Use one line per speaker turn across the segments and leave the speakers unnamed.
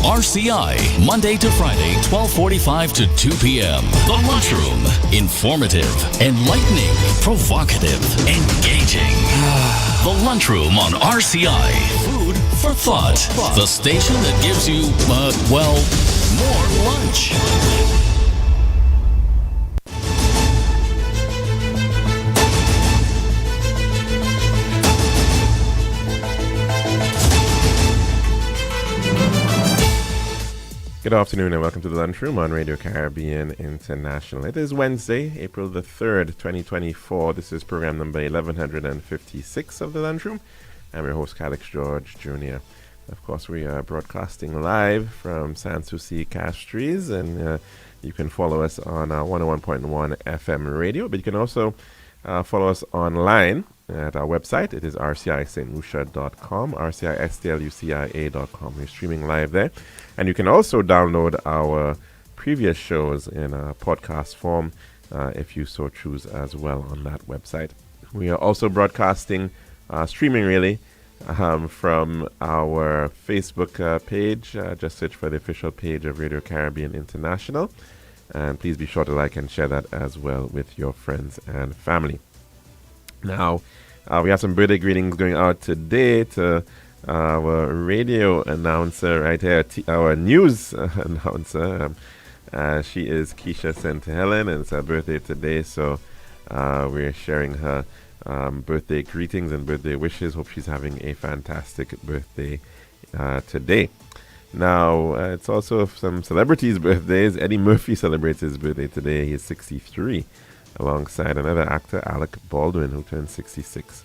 RCI, Monday to Friday, 12:45 to 2 p.m. The Lunchroom. Informative, enlightening, provocative, engaging. The Lunchroom on RCI. Food for thought. The station that gives you, more lunch.
Good afternoon and welcome to the Lunchroom on Radio Caribbean International. It is Wednesday, April the 3rd, 2024. This is program number 1156 of the Lunchroom. I'm your host, Calix George Jr. Of course, we are broadcasting live from Sans Souci Castries, and you can follow us on 101.1 FM radio, but you can also follow us online at our website. It is rcistlucia.com, rcistlucia.com. We're streaming live there. And you can also download our previous shows in a podcast form if you so choose as well on that website. We are also broadcasting, streaming really, from our Facebook page. Just search for the official page of Radio Caribbean International. And please be sure to like and share that as well with your friends and family. Now, we have some birthday greetings going out today to our radio announcer right here, our news announcer. She is Keisha St. Helen, and it's her birthday today, so we're sharing her birthday greetings and birthday wishes. Hope she's having a fantastic birthday today. Now, it's also some celebrities' birthdays. Eddie Murphy celebrates his birthday today. He's 63, alongside another actor, Alec Baldwin, who turned 66.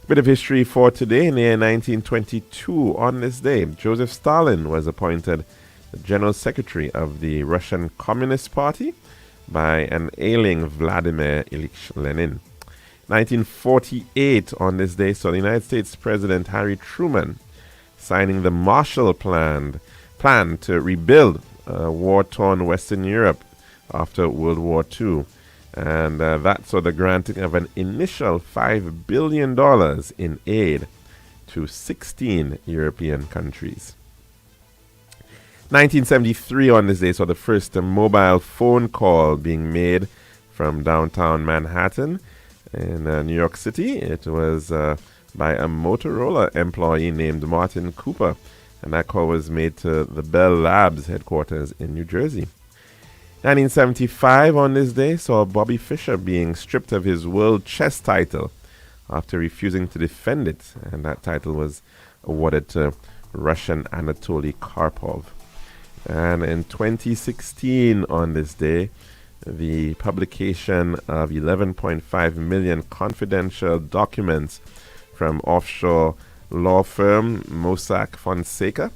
Bit of history for today. In the year 1922, on this day, Joseph Stalin was appointed the General Secretary of the Russian Communist Party by an ailing Vladimir Ilyich Lenin. 1948, on this day, saw the United States President Harry Truman signing the Marshall Plan to rebuild war-torn Western Europe after World War II. And that saw the granting of an initial $5 billion in aid to 16 European countries. 1973, on this day, saw the first mobile phone call being made from downtown Manhattan in New York City. It was by a Motorola employee named Martin Cooper, and that call was made to the Bell Labs headquarters in New Jersey. 1975, on this day, saw Bobby Fischer being stripped of his world chess title after refusing to defend it, and that title was awarded to Russian Anatoly Karpov. And in 2016, on this day, the publication of 11.5 million confidential documents from offshore law firm Mossack Fonseca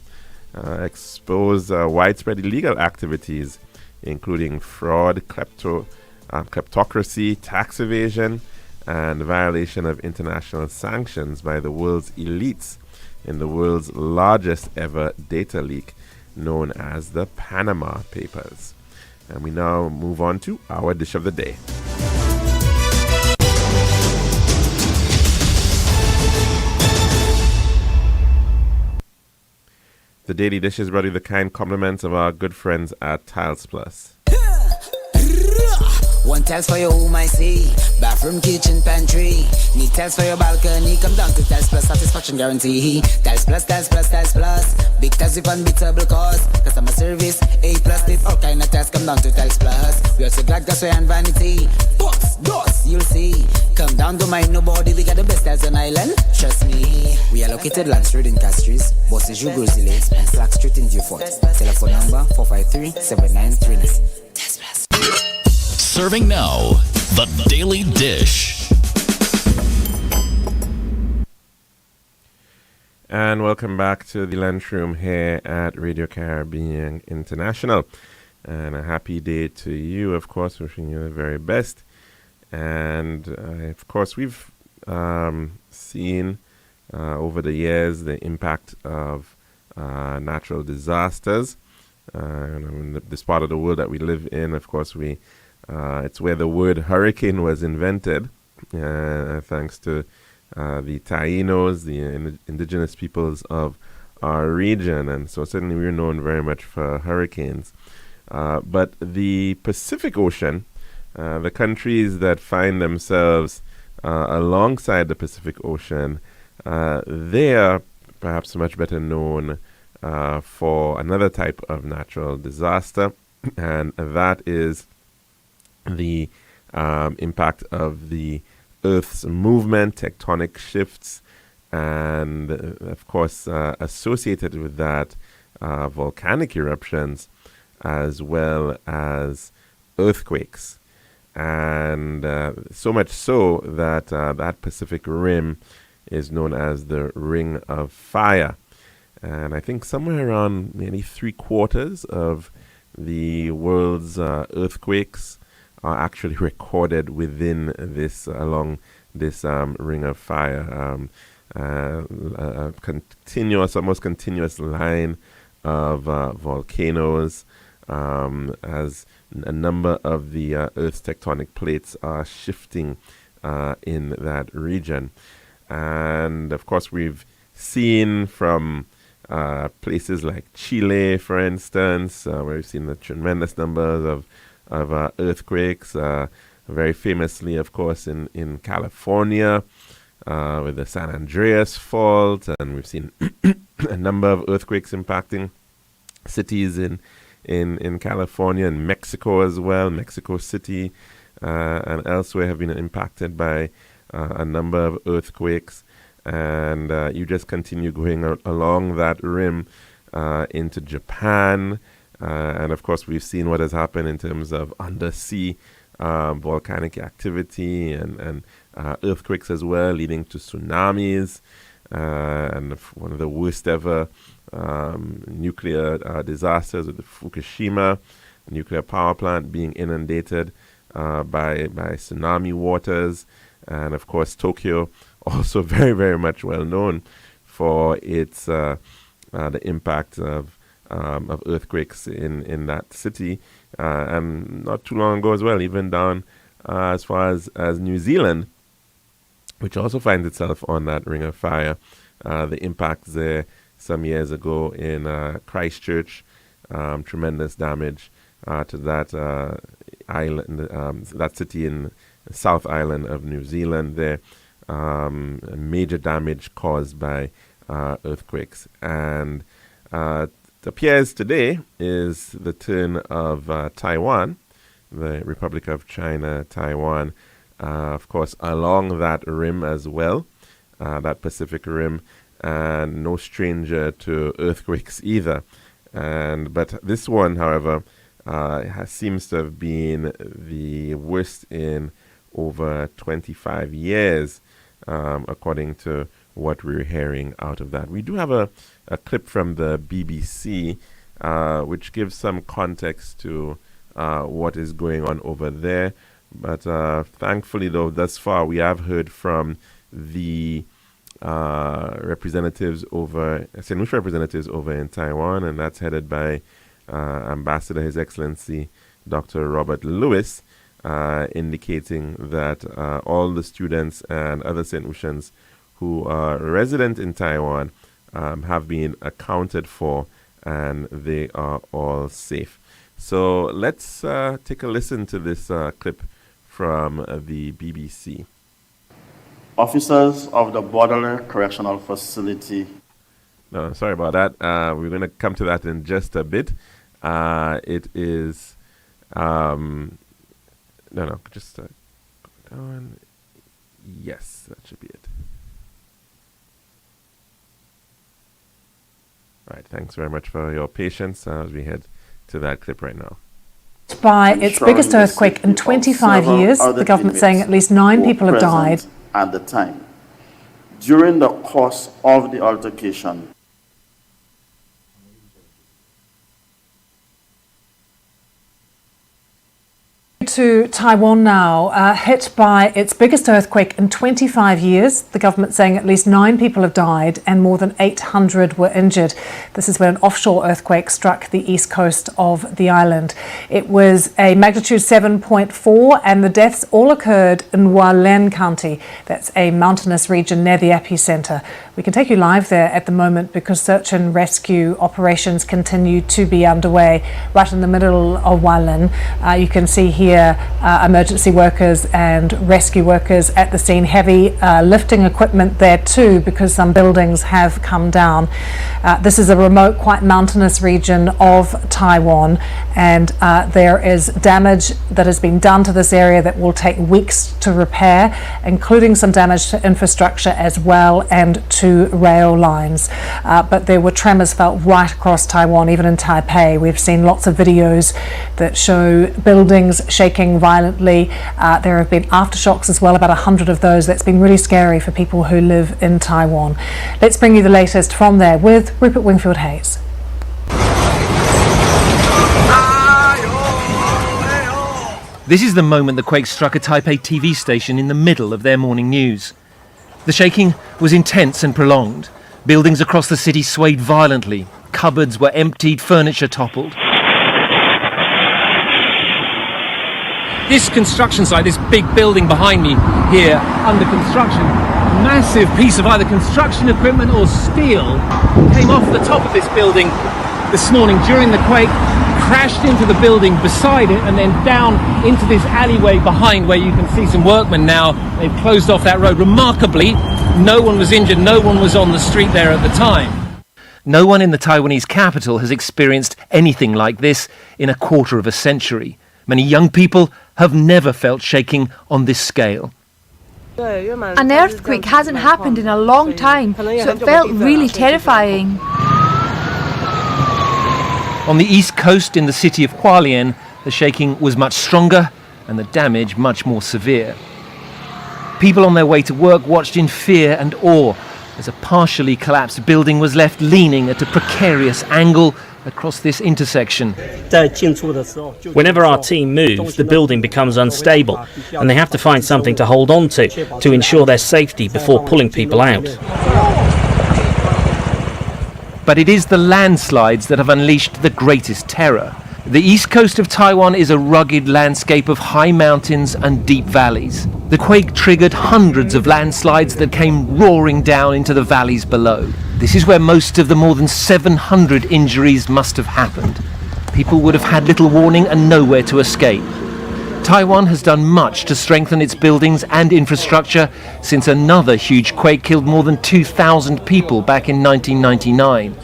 exposed widespread illegal activities, including fraud, kleptocracy, tax evasion, and violation of international sanctions by the world's elites in the world's largest ever data leak, known as the Panama Papers. And we now move on to our dish of the day. The daily dish is brought with the kind compliments of our good friends at Tiles Plus.
One tiles for your home, I see. Bathroom, kitchen, pantry. Need tiles for your balcony. Come down to Tiles Plus, satisfaction guarantee. Tiles Plus, Tiles Plus, Tiles Plus. Big tiles with unbeatable cost. Customer service, A+. There's all kind of tiles. Come down to Tiles Plus. We also glass, glassware, and vanity. Box, doors, you'll see. Come down to mind nobody. We got the best tiles on island. Trust me. We are located Land Street in Castries, Bosses Grozile, and Slack Street in Beaufort. Telephone number 453-7939. Tiles Plus.
Serving now, the Daily Dish.
And welcome back to the Lunchroom here at Radio Caribbean International. And a happy day to you, of course, wishing you the very best. And, of course, we've seen over the years the impact of natural disasters. In this part of the world that we live in, of course, it's where the word hurricane was invented, thanks to the Tainos, the indigenous peoples of our region, and so certainly we're known very much for hurricanes. But the Pacific Ocean, the countries that find themselves alongside the Pacific Ocean, they are perhaps much better known for another type of natural disaster, and that is the impact of the Earth's movement, tectonic shifts, and of course associated with that volcanic eruptions as well as earthquakes. And so much so that that Pacific Rim is known as the Ring of Fire. And I think somewhere around maybe 3/4 of the world's earthquakes are actually recorded within this, along this Ring of Fire. A continuous, almost continuous line of volcanoes, as a number of the Earth's tectonic plates are shifting in that region. And of course, we've seen from places like Chile, for instance, where we've seen the tremendous numbers of earthquakes, very famously, of course, in California, with the San Andreas Fault, and we've seen a number of earthquakes impacting cities in California and Mexico as well. Mexico City and elsewhere have been impacted by a number of earthquakes, and you just continue going along that rim into Japan, and of course we've seen what has happened in terms of undersea volcanic activity and earthquakes as well, leading to tsunamis, and one of the worst ever nuclear disasters with the Fukushima nuclear power plant being inundated by tsunami waters. And of course Tokyo, also very, very much well known for its the impact of earthquakes in that city, and not too long ago as well, even down as far as New Zealand, which also finds itself on that Ring of Fire. The impacts there some years ago in Christchurch, tremendous damage to that island, that city in the South Island of New Zealand there, major damage caused by earthquakes. And it appears today is the turn of Taiwan, the Republic of China, Taiwan, of course, along that rim as well, that Pacific Rim, and no stranger to earthquakes either. But this one, however, seems to have been the worst in over 25 years, according to what we're hearing out of that. We do have a clip from the BBC, which gives some context to what is going on over there. But thankfully, though, thus far, we have heard from the representatives over, St. Louis representatives over in Taiwan, and that's headed by Ambassador His Excellency Dr. Robert Lewis, indicating that all the students and other St. Lucians who are resident in Taiwan have been accounted for, and they are all safe. So let's take a listen to this clip from the BBC.
Officers of the Borderland Correctional Facility.
No, sorry about that. We're going to come to that in just a bit. It is... just go down. Yes, that should be it. All right, thanks very much for your patience as we head to that clip right now.
By its biggest earthquake in 25 years, the government saying at least 9 people have died.
At the time, during the course of the altercation,
to Taiwan now, hit by its biggest earthquake in 25 years. The government saying at least 9 people have died and more than 800 were injured. This is when an offshore earthquake struck the east coast of the island. It was a magnitude 7.4 and the deaths all occurred in Hualien County. That's a mountainous region near the epicenter. We can take you live there at the moment because search and rescue operations continue to be underway right in the middle of Hualien. You can see here emergency workers and rescue workers at the scene. Heavy lifting equipment there too because some buildings have come down. This is a remote, quite mountainous region of Taiwan, and there is damage that has been done to this area that will take weeks to repair, including some damage to infrastructure as well and to rail lines. But there were tremors felt right across Taiwan, even in Taipei. We've seen lots of videos that show buildings shaking violently. There have been aftershocks as well, about 100 of those. That's been really scary for people who live in Taiwan. Let's bring you the latest from there with Rupert Wingfield-Hayes.
This is the moment the quake struck a Taipei TV station in the middle of their morning news. The shaking was intense and prolonged. Buildings across the city swayed violently. Cupboards were emptied, furniture toppled. This construction site, this big building behind me here under construction, a massive piece of either construction equipment or steel came off the top of this building this morning during the quake, crashed into the building beside it and then down into this alleyway behind where you can see some workmen now. They've closed off that road. Remarkably, no one was injured, no one was on the street there at the time. No one in the Taiwanese capital has experienced anything like this in a quarter of a century. Many young people have never felt shaking on this scale.
An earthquake hasn't happened in a long time, so it felt really terrifying.
On the east coast in the city of Hualien, the shaking was much stronger and the damage much more severe. People on their way to work watched in fear and awe as a partially collapsed building was left leaning at a precarious angle across this intersection.
Whenever our team moves, the building becomes unstable, and they have to find something to hold on to ensure their safety before pulling people out.
But it is the landslides that have unleashed the greatest terror. The east coast of Taiwan is a rugged landscape of high mountains and deep valleys. The quake triggered hundreds of landslides that came roaring down into the valleys below. This is where most of the more than 700 injuries must have happened. People would have had little warning and nowhere to escape. Taiwan has done much to strengthen its buildings and infrastructure since another huge quake killed more than 2,000 people back in 1999.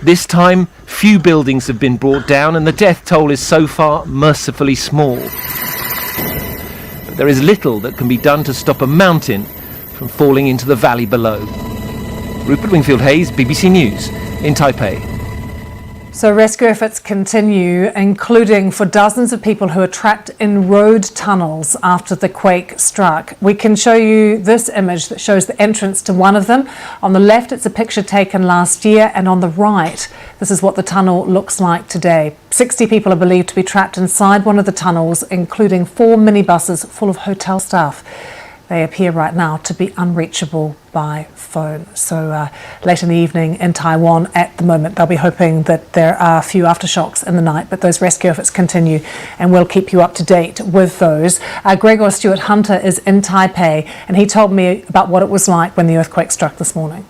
This time, few buildings have been brought down and the death toll is so far mercifully small. But there is little that can be done to stop a mountain from falling into the valley below. Rupert Wingfield-Hayes, BBC News in Taipei.
So rescue efforts continue, including for dozens of people who are trapped in road tunnels after the quake struck. We can show you this image that shows the entrance to one of them. On the left, it's a picture taken last year, and on the right, this is what the tunnel looks like today. 60 people are believed to be trapped inside one of the tunnels, including 4 minibuses full of hotel staff. They appear right now to be unreachable by phone. So late in the evening in Taiwan at the moment, they'll be hoping that there are a few aftershocks in the night, but those rescue efforts continue and we'll keep you up to date with those. Gregor Stewart Hunter is in Taipei and he told me about what it was like when the earthquake struck this morning.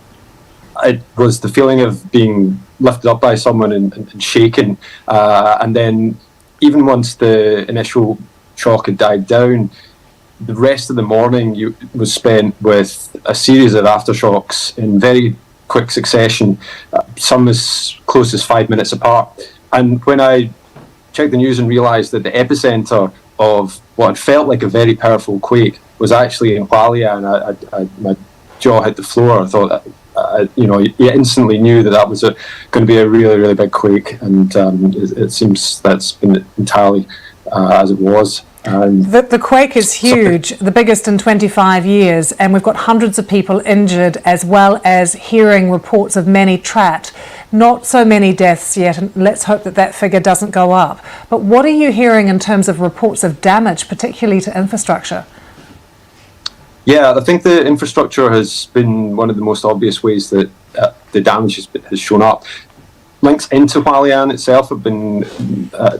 It was the feeling of being lifted up by someone and shaken. And then even once the initial shock had died down, the rest of the morning was spent with a series of aftershocks in very quick succession, some as close as 5 minutes apart. And when I checked the news and realised that the epicentre of what had felt like a very powerful quake was actually in Hualien, and my jaw hit the floor. I thought, you instantly knew that was going to be a really, really big quake, and it seems that's been entirely as it was.
The quake is huge, the biggest in 25 years, and we've got hundreds of people injured as well as hearing reports of many trapped. Not so many deaths yet, and let's hope that that figure doesn't go up. But what are you hearing in terms of reports of damage, particularly to infrastructure?
Yeah, I think the infrastructure has been one of the most obvious ways that the damage has shown up. Links into Hualien itself have been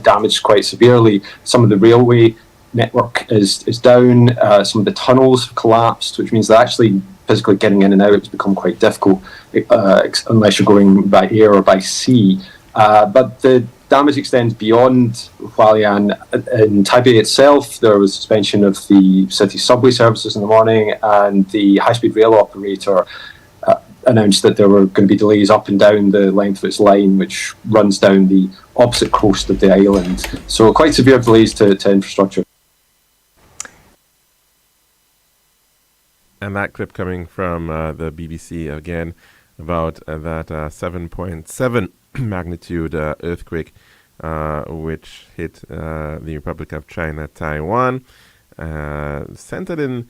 damaged quite severely. Some of the railway network is down. Some of the tunnels have collapsed, which means that actually physically getting in and out has become quite difficult unless you're going by air or by sea. But the damage extends beyond Hualien. In Taipei itself, there was suspension of the city subway services in the morning, and the high-speed rail operator announced that there were going to be delays up and down the length of its line, which runs down the opposite coast of the island. So quite severe delays to infrastructure.
And that clip coming from the BBC again about that 7.7 magnitude earthquake which hit the Republic of China, Taiwan, centered in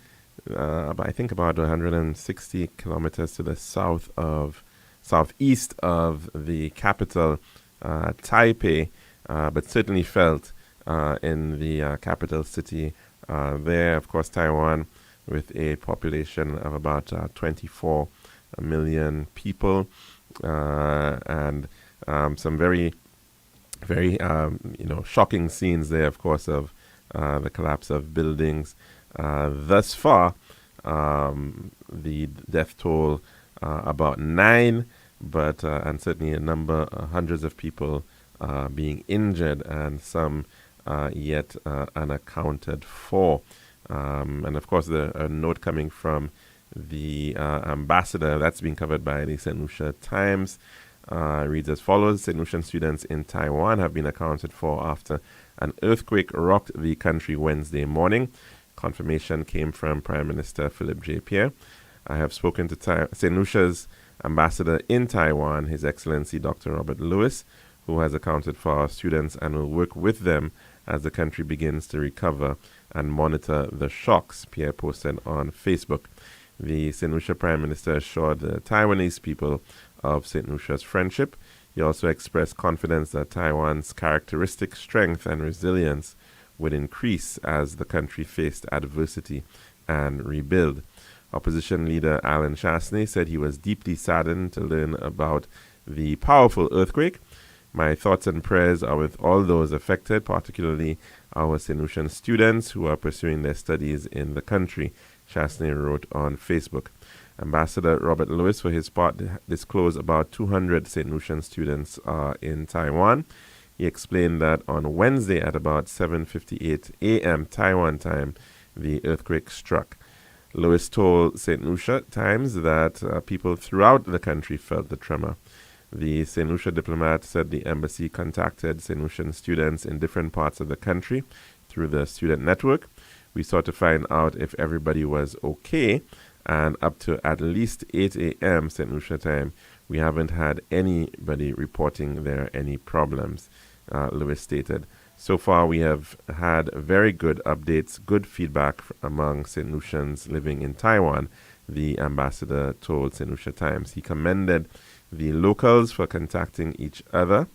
I think about 160 kilometers to the southeast of the capital, Taipei, but certainly felt in the capital city there. Of course, Taiwan, with a population of about 24 million people, and some very, very shocking scenes there, of course, of the collapse of buildings. Thus far, the death toll about 9, but and certainly a number, hundreds of people being injured, and some yet unaccounted for. And of course, a note coming from the ambassador that's been covered by the St. Lucia Times reads as follows: St. Lucian students in Taiwan have been accounted for after an earthquake rocked the country Wednesday morning. Confirmation came from Prime Minister Philip J. Pierre. I have spoken to St. Lucia's ambassador in Taiwan, His Excellency Dr. Robert Lewis, who has accounted for our students and will work with them as the country begins to recover and monitor the shocks, Pierre posted on Facebook. The St. Lucia Prime Minister assured the Taiwanese people of St. Lucia's friendship. He also expressed confidence that Taiwan's characteristic strength and resilience would increase as the country faced adversity and rebuild. Opposition leader Alan Chasney said he was deeply saddened to learn about the powerful earthquake. My thoughts and prayers are with all those affected, particularly our St. Lucian students who are pursuing their studies in the country, Chasney wrote on Facebook. Ambassador Robert Lewis, for his part, disclosed about 200 St. Lucian students are in Taiwan. He explained that on Wednesday at about 7:58 a.m. Taiwan time, the earthquake struck. Lewis told St. Lucia Times that people throughout the country felt the tremor. The St. Lucia diplomat said the embassy contacted St. Lucian students in different parts of the country through the student network. We sought to find out if everybody was okay, and up to at least 8 a.m. St. Lucia time, we haven't had anybody reporting there are any problems, Lewis stated. So far, we have had very good updates, good feedback among St. Lucians living in Taiwan, the ambassador told St. Lucia Times. He commended the locals for contacting each other,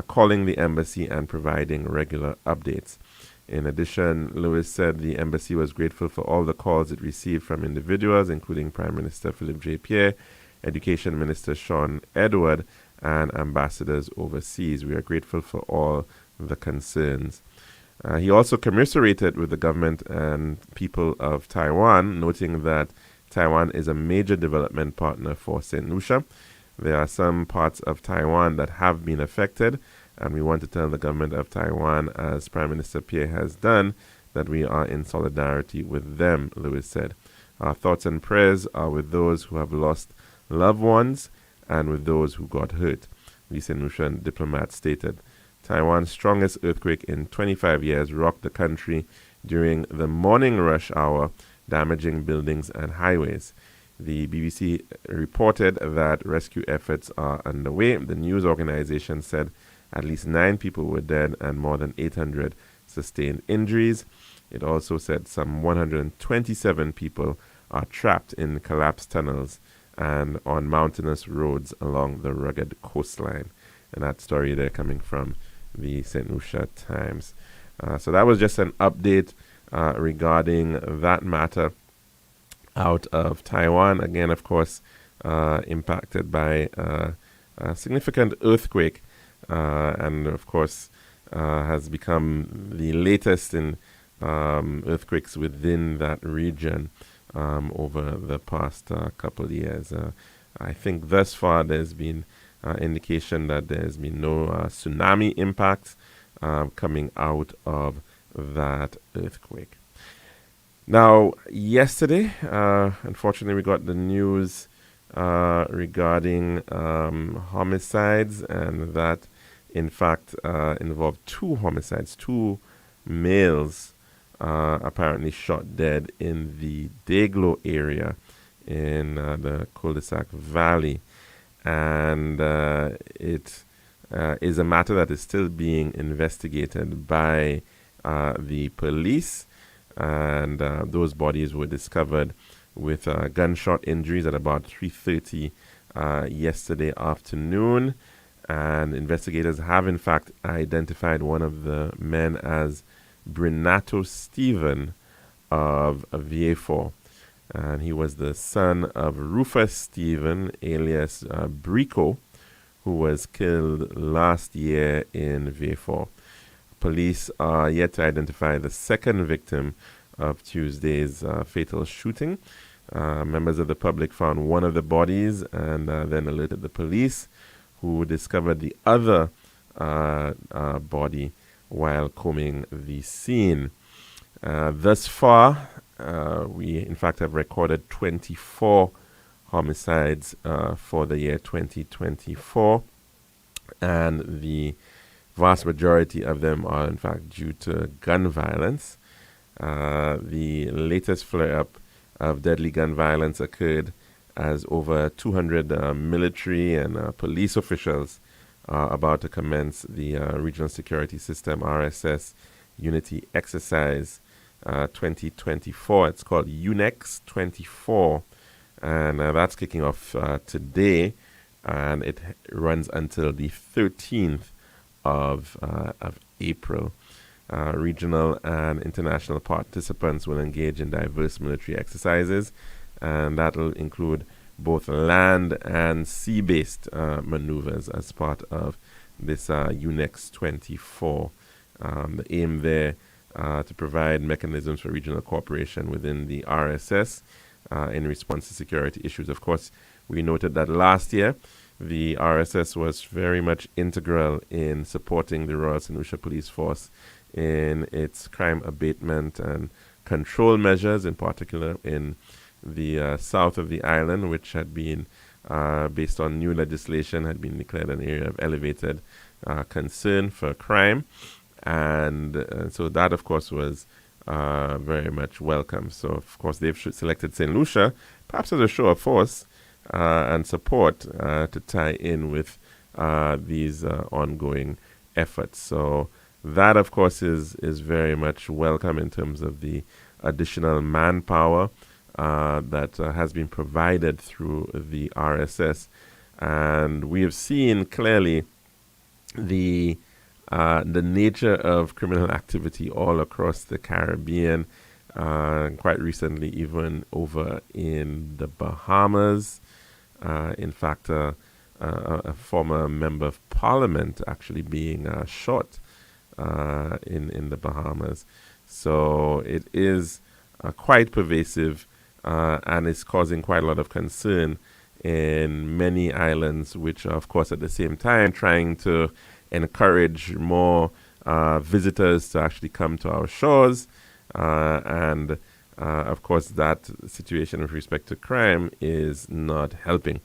calling the embassy and providing regular updates. In addition, Lewis said the embassy was grateful for all the calls it received from individuals, including Prime Minister Philip J. Pierre, Education Minister Sean Edward, and ambassadors overseas. We are grateful for all the concerns. He also commiserated with the government and people of Taiwan, noting that Taiwan is a major development partner for St. Lucia. There are some parts of Taiwan that have been affected, and we want to tell the government of Taiwan, as Prime Minister Pierre has done, that we are in solidarity with them, Lewis said. Our thoughts and prayers are with those who have lost loved ones and with those who got hurt, the St. Lucian diplomat stated. Taiwan's strongest earthquake in 25 years rocked the country during the morning rush hour, damaging buildings and highways. The BBC reported that rescue efforts are underway. The news organization said at least 9 people were dead and more than 800 sustained injuries. It also said some 127 people are trapped in collapsed tunnels and on mountainous roads along the rugged coastline. And that story there coming from the St. Lucia Times. So that was just an update regarding that matter out of Taiwan. Again, of course, impacted by a significant earthquake, and of course has become the latest in earthquakes within that region over the past couple of years. I think thus far there's been indication that there's been no tsunami impacts coming out of that earthquake. Now, yesterday, unfortunately, we got the news regarding homicides, and that, in fact, involved two homicides, two males apparently shot dead in the Dayglow area in the Cul-de-Sac Valley. And it is a matter that is still being investigated by the police. And those bodies were discovered with gunshot injuries at about 3:30 yesterday afternoon. And investigators have, in fact, identified one of the men as Brinato Stephen of Vieux-Fort. And he was the son of Rufus Stephen, alias Brico, who was killed last year in Vieux-Fort. Police are yet to identify the second victim of Tuesday's fatal shooting. Members of the public found one of the bodies and then alerted the police, who discovered the other body while combing the scene. Thus far, we in fact have recorded 24 homicides for the year 2024, and the vast majority of them are in fact due to gun violence. The latest flare-up of deadly gun violence occurred as over 200 military and police officials are about to commence the Regional Security System RSS Unity Exercise 2024. It's called UNEX 24, and that's kicking off today, and it runs until the 13th of April. Regional and international participants will engage in diverse military exercises, and that will include both land and sea-based maneuvers as part of this UNEX 24. The aim there to provide mechanisms for regional cooperation within the RSS in response to security issues. Of course, we noted that last year the RSS was very much integral in supporting the Royal St. Lucia Police Force in its crime abatement and control measures, in particular in the south of the island, which had been, based on new legislation, had been declared an area of elevated concern for crime. And so that, of course, was very much welcome. So, of course, they've selected St. Lucia, perhaps as a show of force and support to tie in with these ongoing efforts. So that, of course, is very much welcome in terms of the additional manpower that has been provided through the RSS. And we have seen clearly the nature of criminal activity all across the Caribbean, quite recently even over in the Bahamas. In fact, a former member of parliament actually being shot in the Bahamas. So it is quite pervasive and is causing quite a lot of concern in many islands, which are, of course, at the same time trying to encourage more visitors to actually come to our shores. And of course, that situation with respect to crime is not helping.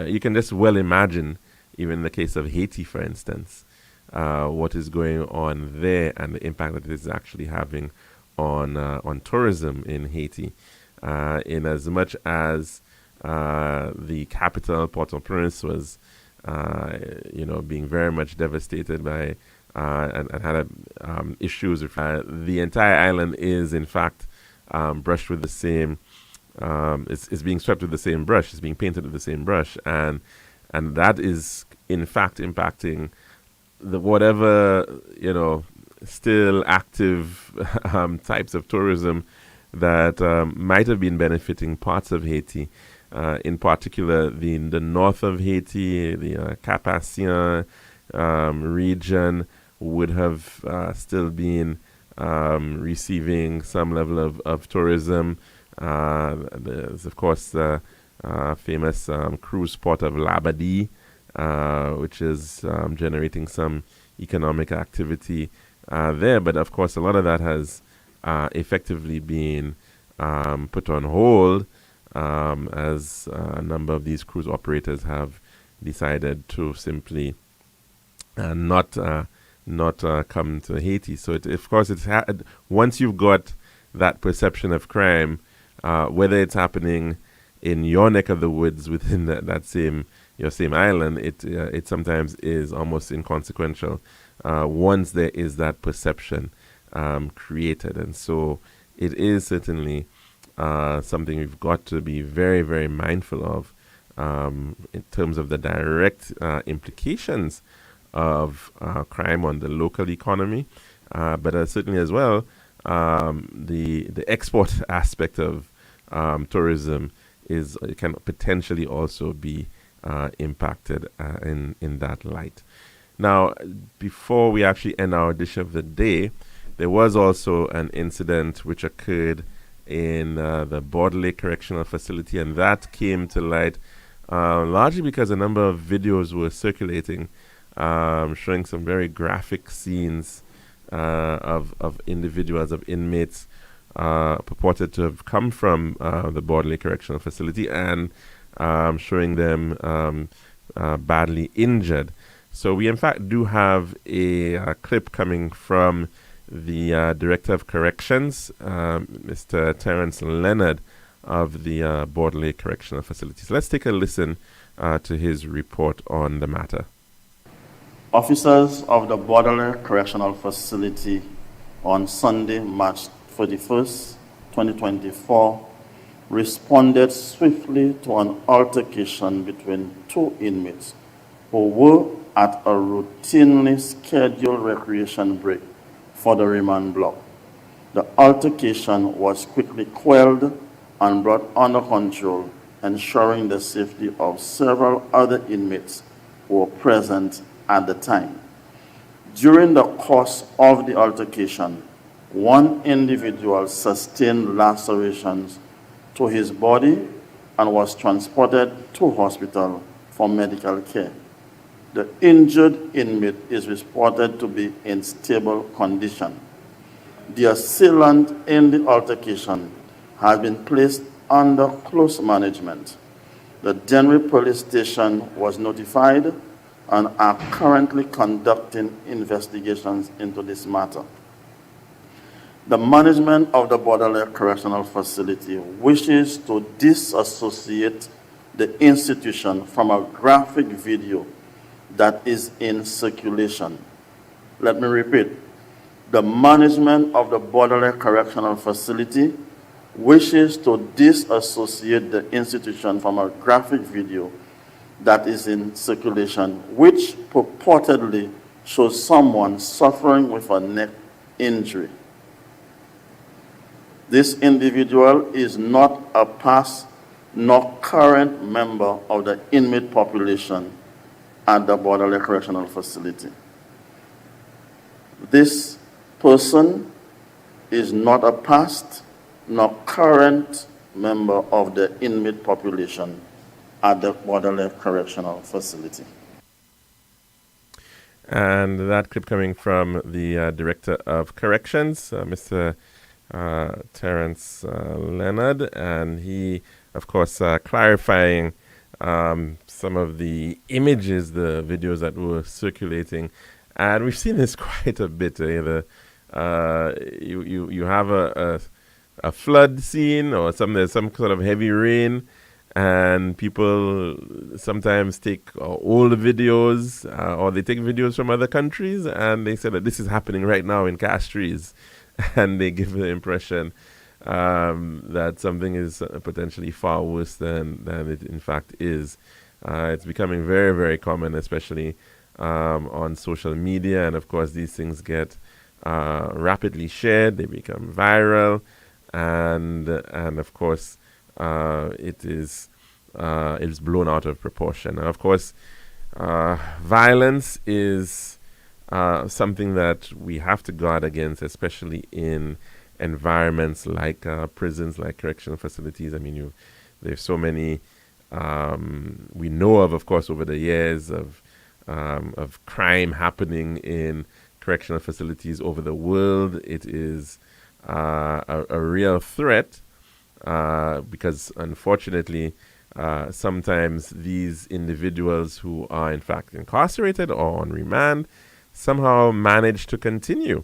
You can just well imagine, even in the case of Haiti, for instance, what is going on there and the impact that it is actually having on tourism in Haiti. In as much as the capital, Port-au-Prince, was being very much devastated by and had issues. The entire island is, in fact, brushed with the same. It's being swept with the same brush. It's being painted with the same brush, and that is, in fact, impacting the whatever still active types of tourism that might have been benefiting parts of Haiti, in particular the north of Haiti, the Cap-Haïtien region would have still been receiving some level of tourism. There's, of course, the famous cruise port of Labadie, which is generating some economic activity there. But, of course, a lot of that has effectively been put on hold as a number of these cruise operators have decided to simply not come to Haiti. So, of course, once you've got that perception of crime, whether it's happening in your neck of the woods within your same island, it sometimes is almost inconsequential once there is that perception created. And so it is certainly something we've got to be very, very mindful of in terms of the direct implications of crime on the local economy, but certainly as well the export aspect of tourism can potentially also be impacted in that light. Now, before we actually end our dish of the day, there was also an incident which occurred in the Border Lake Correctional Facility, and that came to light largely because a number of videos were circulating showing some very graphic scenes of individuals, of inmates purported to have come from the Border Lake Correctional Facility and showing them badly injured. So we in fact do have a clip coming from the Director of Corrections, Mr. Terence Leonard of the Border Lake Correctional Facility. So let's take a listen to his report on the matter.
Officers of the Border Lake Correctional Facility on Sunday, March 31st, 2024, responded swiftly to an altercation between two inmates who were at a routinely scheduled recreation break for the remand block. The altercation was quickly quelled and brought under control, ensuring the safety of several other inmates who were present at the time. During the course of the altercation, one individual sustained lacerations to his body and was transported to hospital for medical care. The injured inmate is reported to be in stable condition. The assailant in the altercation has been placed under close management. The Denver Police Station was notified and are currently conducting investigations into this matter. The management of the Border Lake Correctional Facility wishes to disassociate the institution from a graphic video that is in circulation. Let me repeat. The management of the Border Lake Correctional Facility wishes to disassociate the institution from a graphic video that is in circulation, which purportedly shows someone suffering with a neck injury. This individual is not a past nor current member of the inmate population at the Border Lake Correctional Facility. This person is not a past nor current member of the inmate population at the Border Lake Correctional Facility.
And that clip coming from the Director of Corrections, Mr. Terence Leonard, and he, of course, clarifying some of the images, the videos that were circulating. And we've seen this quite a bit. You have a flood scene or there's some sort of heavy rain, and people sometimes take old videos or they take videos from other countries and they say that this is happening right now in Castries, and they give the impression that something is potentially far worse than it in fact is. It's becoming very, very common, especially on social media, and of course these things get rapidly shared, they become viral, and of course it is blown out of proportion. And of course, violence is something that we have to guard against, especially in environments like prisons, like correctional facilities. I mean, there's so many we know of course, over the years of crime happening in correctional facilities over the world. It is a real threat because, unfortunately, sometimes these individuals who are in fact incarcerated or on remand somehow manage to continue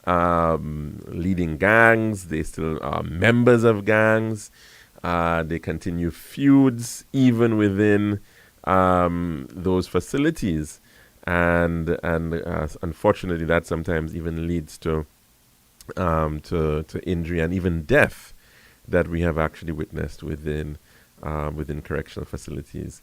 leading gangs. They still are members of gangs. They continue feuds even within those facilities, and unfortunately, that sometimes even leads to injury and even death that we have actually witnessed within correctional facilities.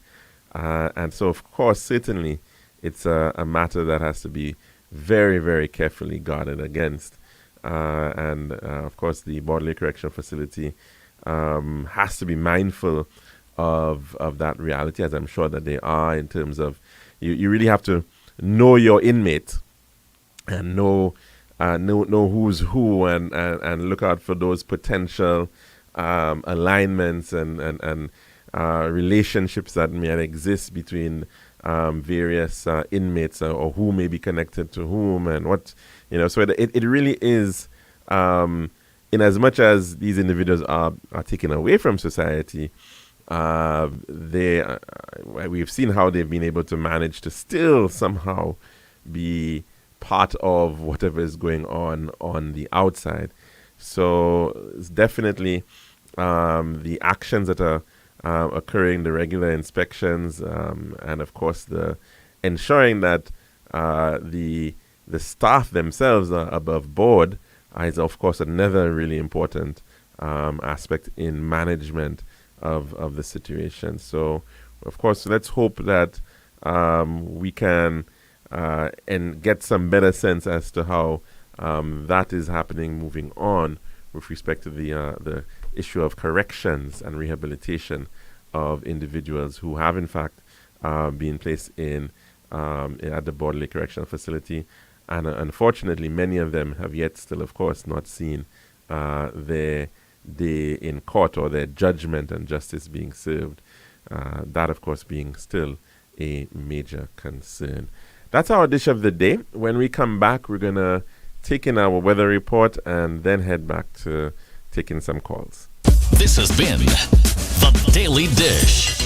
And so, of course, certainly, it's a matter that has to be very, very carefully guarded against. And of course, the Bodley Correctional Facility has to be mindful of that reality, as I'm sure that they are, in terms of you really have to know your inmate and know who's who, and look out for those potential alignments and relationships that may exist between various inmates, or who may be connected to whom, and what, so it really is, in as much as these individuals are taken away from society, we've seen how they've been able to manage to still somehow be part of whatever is going on the outside. So it's definitely the actions that are occurring, the regular inspections, and of course the ensuring that the staff themselves are above board is of course another really important aspect in management of the situation. So of course let's hope that we can and get some better sense as to how that is happening moving on with respect to the issue of corrections and rehabilitation of individuals who have in fact been placed at the Bodley Correctional Facility, and unfortunately many of them have yet still, of course, not seen their day in court or their judgment and justice being served. That, of course, being still a major concern. That's our dish of the day. When we come back, we're going to take in our weather report and then head back to taking some calls.
This has been The Daily Dish.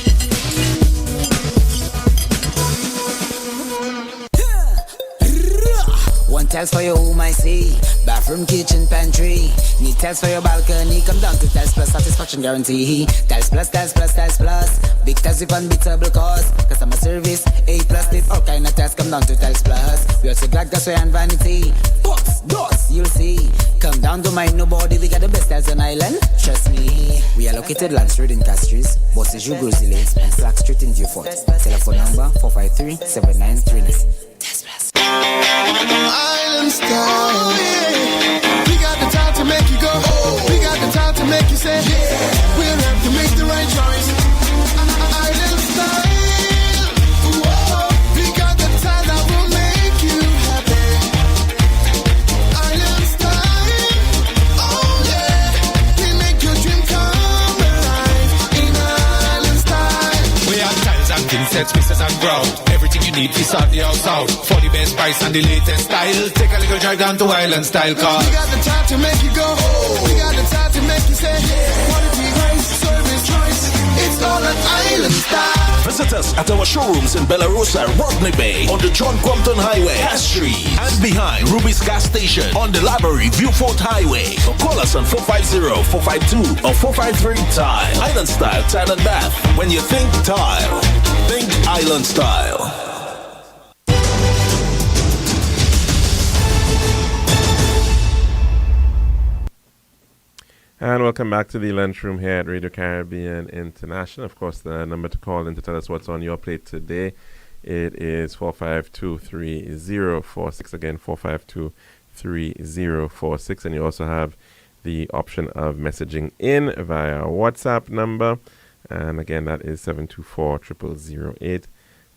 One tiles for your home, I see. Bathroom, kitchen, pantry. Need tiles for your balcony. Come down to Tiles Plus, satisfaction guarantee. Tiles Plus, Tiles Plus, Tiles Plus. Big tiles with unbeatable cost. Customer service, A+. With all kind of tiles, come down to Tiles Plus. We also got gasway and vanity. Books, doors, you'll see. Come down, don't mind nobody. We got the best tiles on island. Trust me. We are located Land Street in Castries, Bosses U Grizzly, and Clark Street in Beaufort. Telephone number 453-7939.
Island style, yeah. We got the time to make you go. We got the time to make you say, yeah. We'll have to make the right choice. Island style, whoa. We got the time that will make you happy. Island style, oh yeah. We make your dream come alive in Island style.
We have tiles and thin sets, pieces and ground. Everything you need to sort the house out. For the best price and the latest style, take a little drive down to Island Style Car.
We got the time to make you go. We got the time to make you say, quality, price, service, choice. It's all an island style.
Visit us at our showrooms in Belarus, Rodney Bay, on the John Crompton Highway, Castries, and behind Ruby's Gas Station on the Library Viewfort Highway. Or call us on 450-452 or 453-TILE. Island Style Tile and Bath. When you think tile, think Island Style.
And welcome back to the lunchroom here at Radio Caribbean International. Of course, the number to call in to tell us what's on your plate today, it is 452-3046. Again, 452-3046. And you also have the option of messaging in via WhatsApp number. And again, that is 724-0008,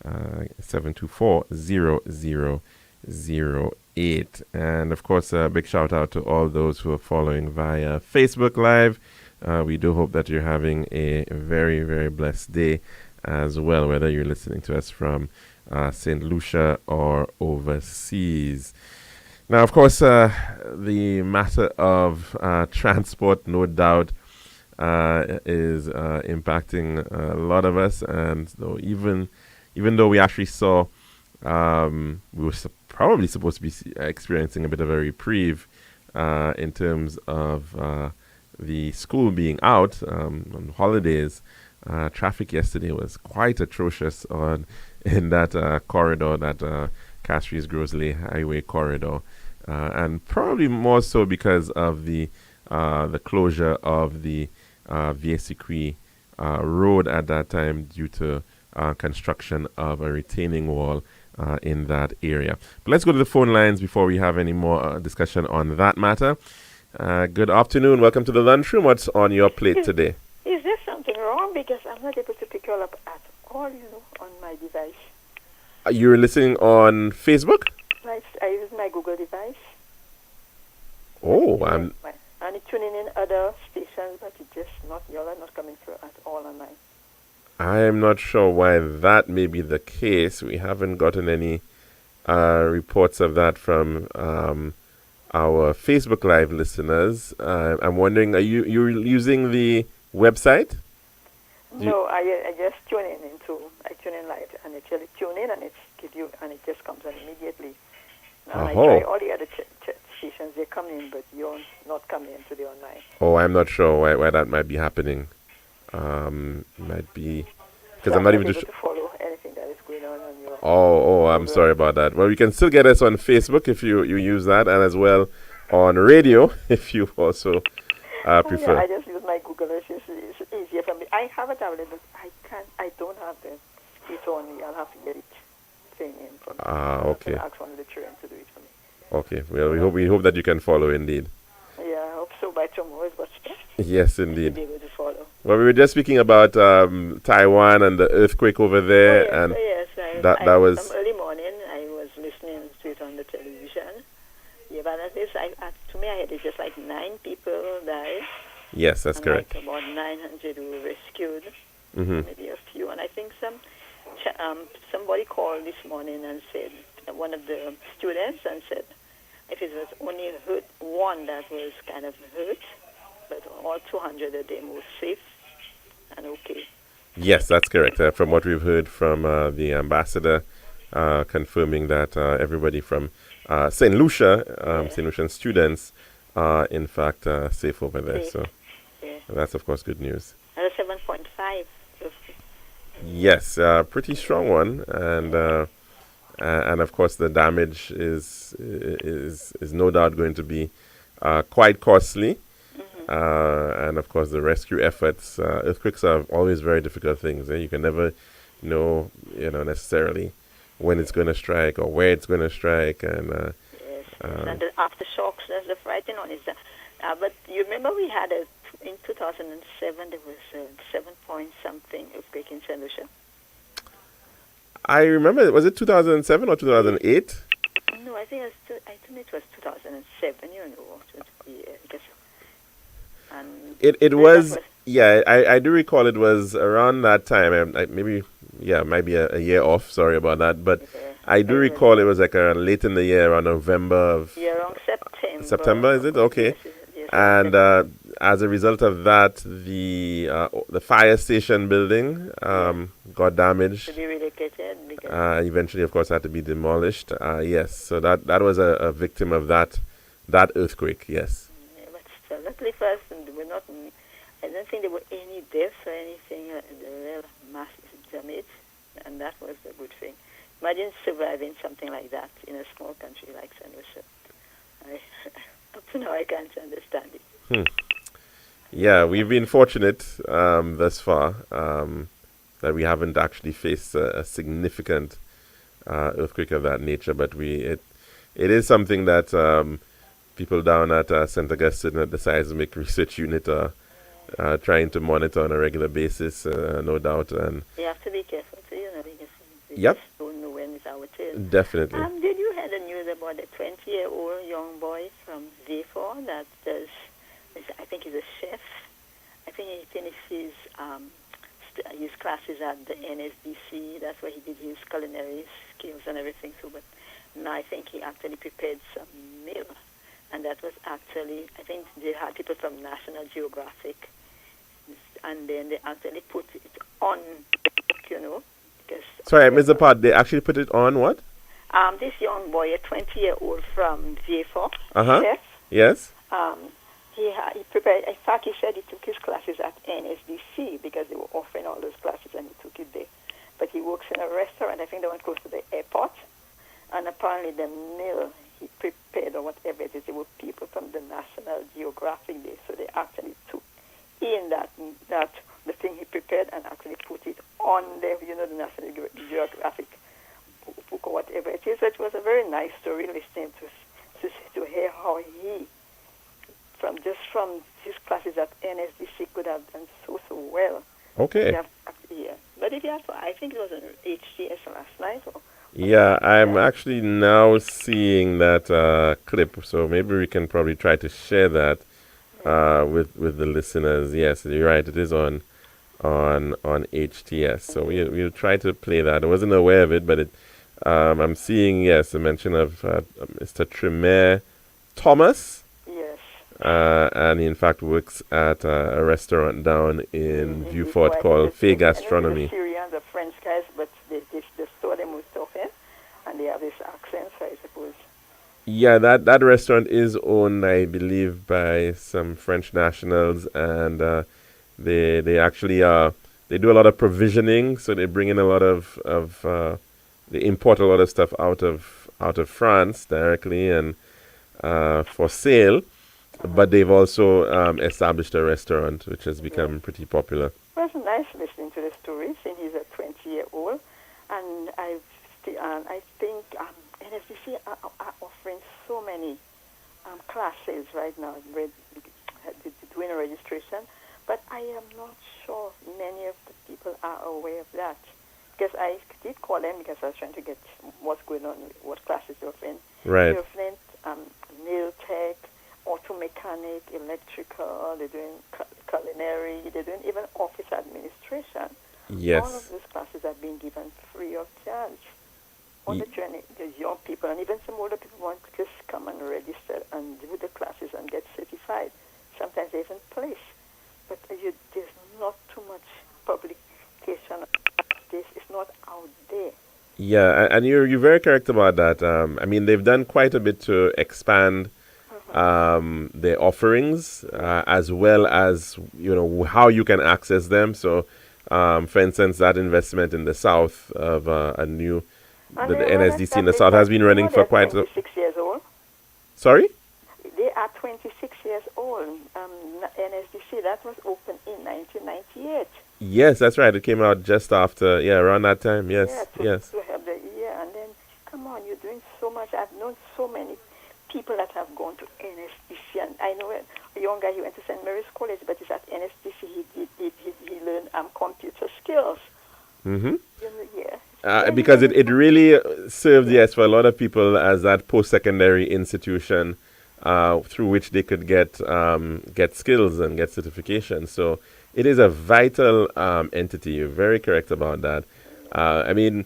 724-0008. And of course, a big shout out to all those who are following via Facebook Live. We do hope that you're having a very, very blessed day as well, whether you're listening to us from St. Lucia or overseas. Now, of course, the matter of transport, no doubt, is impacting a lot of us. And so even though we actually saw we were probably supposed to be experiencing a bit of a reprieve in terms of the school being out on holidays. Traffic yesterday was quite atrocious in that corridor, that Castries Grosley Highway corridor, and probably more so because of the closure of the Vieux-Secree road at that time due to construction of a retaining wall in that area. But let's go to the phone lines before we have any more discussion on that matter. Good afternoon. Welcome to the lunchroom. What's on your plate today?
Is there something wrong? Because I'm not able to pick you all up at all, on my device.
You're listening on Facebook?
I use my Google device.
Oh,
and it's tuning in other stations, but it's just not, y'all are not coming through at all on mine.
I'm not sure why that may be the case. We haven't gotten any reports of that from our Facebook Live listeners. I'm wondering, you're using the website?
No, I just tune in live, and it actually tune in, and it just comes on immediately. Now I try all the other stations, they come in, but you're not coming into the online.
Oh, I'm not sure why that might be happening. Might be because I'm not even
able to follow anything that is going on your.
Oh, I'm sorry about that. Well, you can still get us on Facebook if you use that, and as well on radio if you also prefer.
Yeah, I just use my Google. It's easier for me. I have a tablet, but I don't have the it on me. I'll have to get it thing in for me.
Okay.
I'll ask one of the children to do it for me.
Okay. Well, we hope that you can follow indeed.
Yeah, I hope so. By tomorrow is what's best.
Yes, indeed.
To be able to follow.
Well, we were just speaking about Taiwan and the earthquake over there, that was
some early morning. I was listening to it on the television. Yeah, but at least to me, I had it just like 9 people died.
Yes, that's correct.
Like about 900 were rescued. Maybe a few, and I think somebody called this morning and said, one of the students, and said if it was only one that was kind of hurt, but all 200 of them were safe and okay.
Yes, that's correct. From what we've heard from the ambassador, confirming that everybody from St. Lucia, St. Lucian students, are in fact safe over there. So that's of course good news.
7.5.
Yes, pretty strong one, and of course the damage is no doubt going to be quite costly. And of course the rescue efforts. Earthquakes are always very difficult things. You can never know, necessarily when it's going to strike or where it's going to strike, and
and the aftershocks. That's the frightening one. But you remember we had in 2007 there was a 7-point-something earthquake in St. Lucia.
I remember. Was it 2007 or 2008?
No, I think it was 2007. I guess. And
it was. Yeah, I do recall it was around that time. Maybe it might be a year off. Sorry about that, but I do recall it was like late in the year, around November of.
Yeah, around September.
September, is it? Okay.
Yes,
and as a result of that, the fire station building got damaged.
To be relocated because
Eventually, of course, had to be demolished. Yes, so that was a victim of that earthquake. Yes.
yeah, but still, luckily for us, we're not. I don't think there were any deaths or anything. The real massive damage, and that was a good thing. Imagine surviving something like that in a small country like San Jose. Up to now, I can't understand it.
Yeah, we've been fortunate thus far that we haven't actually faced a significant earthquake of that nature. But it is something that people down at St. Augustine at the Seismic Research Unit are trying to monitor on a regular basis, no doubt. And
you have to be careful too, because we
Yep.
just don't know when it's our turn.
Definitely.
Did you hear the news about the 20-year-old young boy from V4 that does? I think he's a chef. I think he finished his classes at the NSDC. That's where he did his culinary skills and everything. So, but now I think he actually prepared some meal, and that was actually, I think they had people from National Geographic, and then they actually put it on, because.
Sorry, I missed the part. They actually put it on what?
This young boy, a 20-year-old from V4, chef.
Yes.
He prepared. In fact, he said he took his classes at NSDC because they were offering all those classes, and he took it there. But he works in a restaurant. I think the one close to the airport, and apparently the meal he prepared or whatever it is, there were people from the National Geographic there, so they actually took in that the thing he prepared and actually put it on there. The National Geographic book or whatever it is. So it was a very nice story listening to hear how he. From his classes at NSDC could have done so well.
Okay.
Yeah. But if you have, I think it was an HTS last night.
Yeah, I'm actually now seeing that clip, so maybe we can probably try to share that with the listeners. Yes, you're right. It is on HTS, so we'll try to play that. I wasn't aware of it, but I'm seeing a mention of Mr. Tremere Thomas. And he in fact works at a restaurant down in Vieux-Fort called Fay Gastronomy.
The Syrians, the French guys, but they saw them most often, and they have this accent, so I suppose.
Yeah, that restaurant is owned, I believe, by some French nationals, and they actually they do a lot of provisioning, so they bring in a lot of they import a lot of stuff out of France directly and for sale. But they've also established a restaurant, which has become pretty popular.
Well, it's nice listening to the story, since he's a 20-year-old. And I think NSDC are offering so many classes right now, doing a registration. But I am not sure many of the people are aware of that. Because I did call them because I was trying to get what's going on, what classes they're offering.
Right.
They're offering nail tech, auto mechanic, electrical, they're doing culinary, they're doing even office administration.
Yes.
All of those classes are being given free of charge. On the journey, the young people and even some older people want to just come and register and do the classes and get certified. Sometimes they even place. But there's not too much publication of this. It's not out there.
Yeah, and you're very correct about that. I mean, they've done quite a bit to expand their offerings, as well as how you can access them. So, for instance, that investment in the south of the NSDC in the south has been running for quite
26 years old.
Sorry?
They are 26 years old. NSDC, that was opened in 1998.
Yes, that's right. It came out just after, around that time. Yes, yes.
To have the year, and then come on, you're doing so much. I've known so many people that have gone to NSDC, and I know a young guy, he went to St. Mary's College, but he's at NSDC. He learned computer skills.
Mm-hmm.
Yeah.
Because it really served, yes, for a lot of people as that post-secondary institution through which they could get skills and get certification. So it is a vital entity. You're very correct about that. I mean,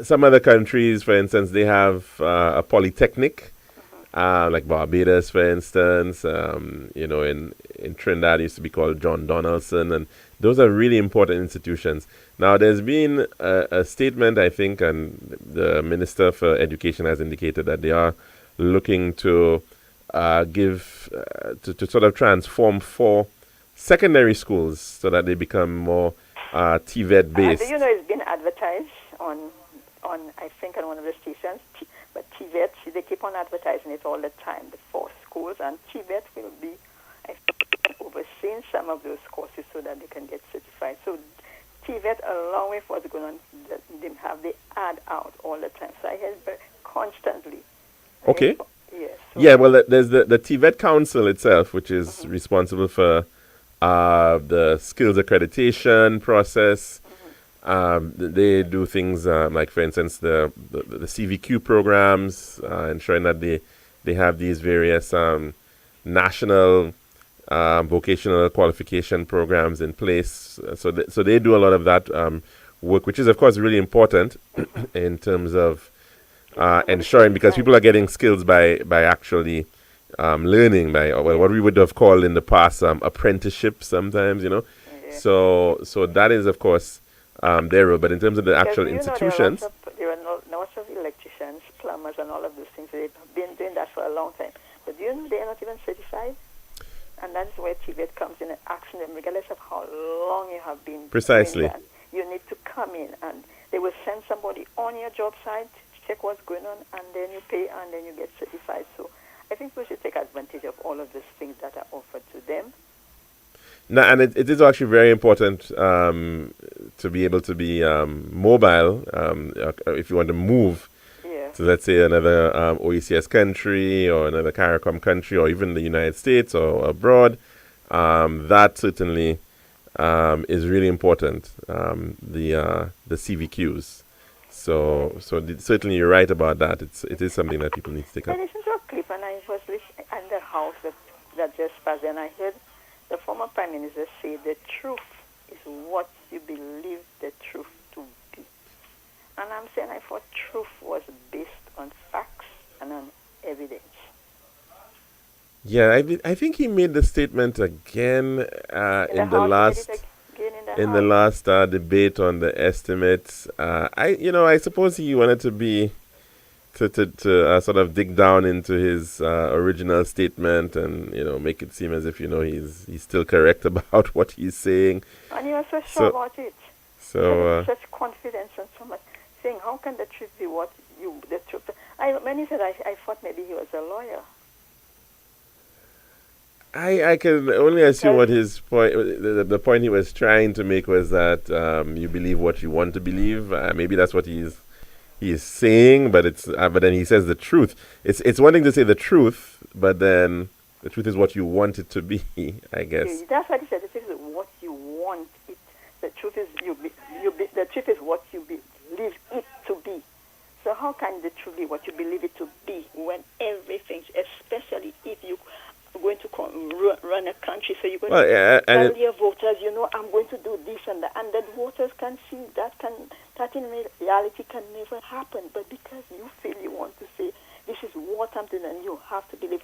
some other countries, for instance, they have a polytechnic, like Barbados, for instance. In in Trinidad used to be called John Donaldson, and those are really important institutions. Now, there's been a statement, I think, and the Minister for Education has indicated that they are looking to to sort of transform 4 secondary schools so that they become more TVET based.
Do you know it's been advertised on I think on one of the stations, but TVET, they keep on advertising it all the time, the 4 schools, and TVET will be, I think, overseeing some of those courses so that they can get certified. So TVET, along with what's going on, they have the ad out all the time. So I hear it constantly.
Okay.
Yes.
Yeah, well, there's the TVET Council itself, which is responsible for the skills accreditation process. They do things like, for instance, the CVQ programs, ensuring that they have these various national vocational qualification programs in place. So they do a lot of that work, which is, of course, really important in terms of ensuring, because people are getting skills by actually learning, by what we would have called in the past apprenticeship sometimes, you know.
Yeah.
So that is, of course, their role. But in terms of the actual institutions,
there are lots of electricians, plumbers, and all of those things. They've been doing that for a long time. But do you know they are not even certified? And that's where TVET comes in and asking them, regardless of how long you have been
precisely
doing that, you need to come in, and they will send somebody on your job site to check what's going on, and then you pay, and then you get certified. So I think we should take advantage of all of these things that are offered to them.
No, and it is actually very important to be able to be mobile if you want to move to, let's say, another OECS country or another CARICOM country or even the United States or abroad. That certainly is really important, the CVQs. So certainly you're right about that. It is something that people need to take up.
I listened to a clip, and I was listening in the house that just passed, and I heard the former Prime Minister say the truth is what you believe the truth to be. And I'm saying I thought truth was based on facts and on evidence.
Yeah, I think he made the statement again in the last debate on the estimates. I suppose he wanted to be to sort of dig down into his original statement and make it seem as if he's still correct about what he's saying.
And he was so sure about it.
So
such confidence and so much saying, how can the truth be what the truth? When he said, I thought maybe he was a lawyer.
I can only assume what his point, the point he was trying to make was that you believe what you want to believe. Maybe that's what he is saying, but then he says the truth. It's one thing to say the truth, but then the truth is what you want it to be, I guess.
That's what he said. The truth is what you want it. The truth is the truth is what you believe it to be. So how can the truth be what you believe it to be when everything, especially if you are going to run a country, so you're going to tell your voters, I'm going to do this and that, and the voters can see that in reality can never happen. But because you feel you want to say, this is what I'm doing, and you have to believe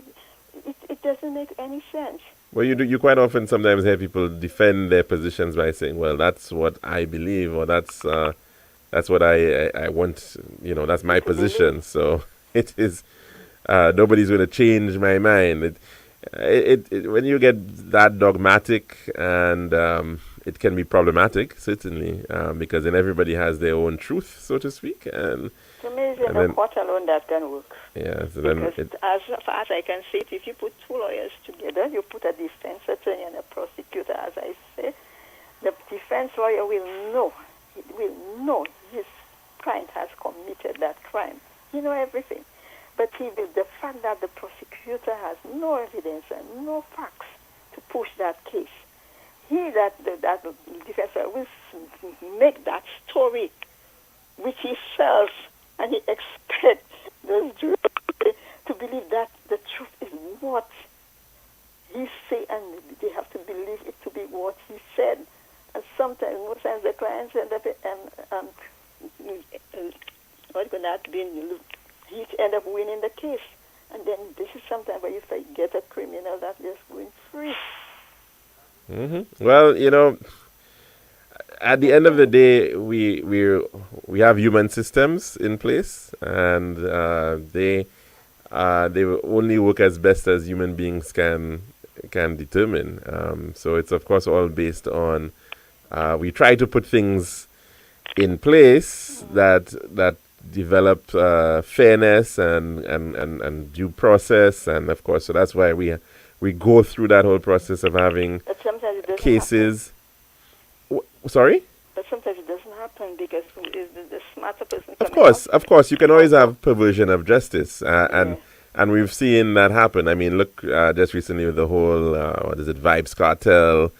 it, it doesn't make any sense.
Well, you quite often sometimes hear people defend their positions by saying, well, that's what I believe, or that's what I want, that's my position. So it is, nobody's going to change my mind. When you get that dogmatic, and it can be problematic, certainly, because then everybody has their own truth, so to speak. And
to me, it's in the court alone that can work.
Yeah, so then
as far as I can see it, if you put 2 lawyers together, you put a defense attorney and a prosecutor, as I say, the defense lawyer will know his client has committed that crime. He knows everything. But the fact that the prosecutor has no evidence and no facts to push that case, that defense lawyer will make that story which he sells, and he expects those jurors to believe that the truth is what he said, and they have to believe it to be what he said. And most times the clients end up he end up winning the case. And then this is sometimes where you get a criminal that's just going free.
Well, at the end of the day, we have human systems in place, and they will only work as best as human beings can determine. So it's of course all based on we try to put things in place that develop fairness and due process, and of course, so that's why we go through that whole process of having
But sometimes it doesn't
cases. Sorry?
But sometimes it doesn't happen because the smarter person.
Of course, you can always have perversion of justice, and we've seen that happen. I mean, look, just recently with the whole Vibes Cartel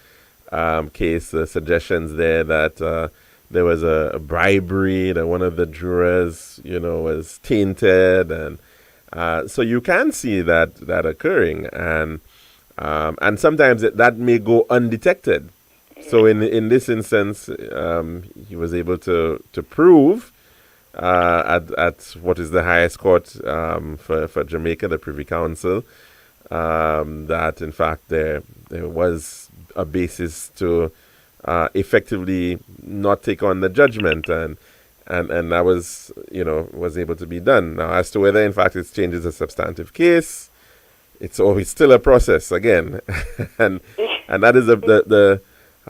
case, the suggestions there that there was a bribery, that one of the jurors, was tainted, and so you can see that occurring, and sometimes that may go undetected. So in this instance, he was able to prove at what is the highest court for Jamaica, the Privy Council, that in fact there was a basis to effectively not take on the judgment, and that was was able to be done. Now, as to whether in fact it changes a substantive case, it's always still a process again, and that is the